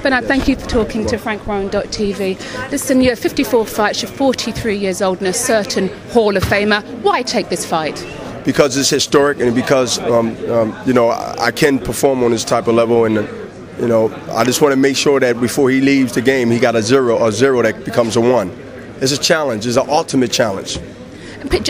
Bernard, thank you for talking to FrankWarren.tv. Listen, you're 54 fights, you're 43 years old and a certain Hall of Famer. Why take this fight? Because it's historic and because, I can perform on this type of level. And, I just want to make sure that before he leaves the game, he got a zero that becomes a 1. It's a challenge. It's an ultimate challenge.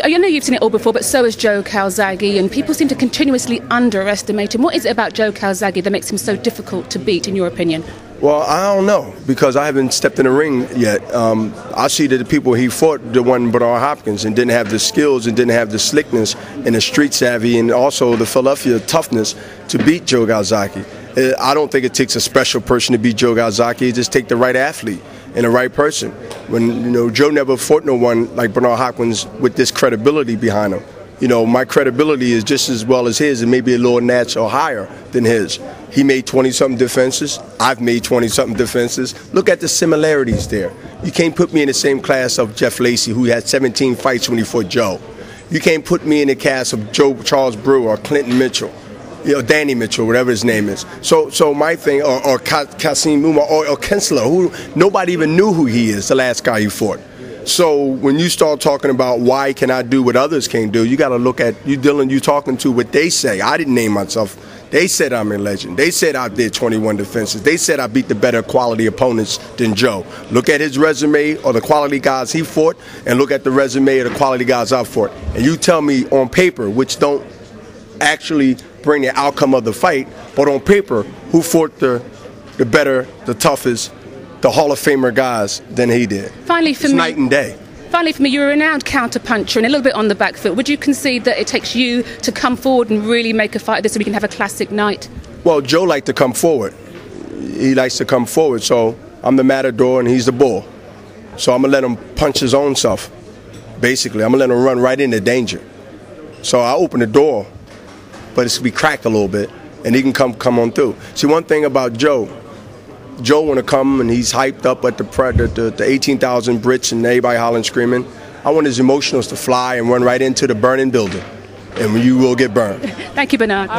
I know you've seen it all before, but so has Joe Calzaghe, and people seem to continuously underestimate him. What is it about Joe Calzaghe that makes him so difficult to beat, in your opinion? Well, I don't know, because I haven't stepped in the ring yet. I see that the people he fought, the one Bernard Hopkins, and didn't have the skills and didn't have the slickness and the street savvy and also the Philadelphia toughness to beat Joe Calzaghe. I don't think it takes a special person to beat Joe Calzaghe. It just takes the right athlete and the right person. When Joe never fought no one like Bernard Hopkins with this credibility behind him. My credibility is just as well as his and maybe a little notch or higher than his. He made 20-something defenses. I've made 20-something defenses. Look at the similarities there. You can't put me in the same class of Jeff Lacey, who had 17 fights when he fought Joe. You can't put me in the class of Charles Brewer or Clinton Mitchell. Danny Mitchell, whatever his name is. So my thing, or Kasim Muma, or Kensler, who nobody even knew who he is, the last guy he fought. So when you start talking about why can I do what others can't do, you got to look at you talking to what they say. I didn't name myself. They said I'm a legend. They said I did 21 defenses. They said I beat the better quality opponents than Joe. Look at his resume or the quality guys he fought, and look at the resume of the quality guys I fought. And you tell me on paper, which don't actually bring the outcome of the fight, but on paper, who fought the better, the toughest, the Hall of Famer guys than he did. Finally, for it's me, night and day. Finally, for me, you're a renowned counter-puncher and a little bit on the back foot. Would you concede that it takes you to come forward and really make a fight of this so we can have a classic night? Well, Joe likes to come forward. He likes to come forward, so I'm the matador and he's the bull. So I'm going to let him punch his own self, basically. I'm going to let him run right into danger. So I open the door, but it's going to be cracked a little bit, and he can come on through. See, one thing about Joe want to come and he's hyped up at the 18,000 Brits and everybody hollering, screaming. I want his emotionals to fly and run right into the burning building, and you will get burned. Thank you, Bernard.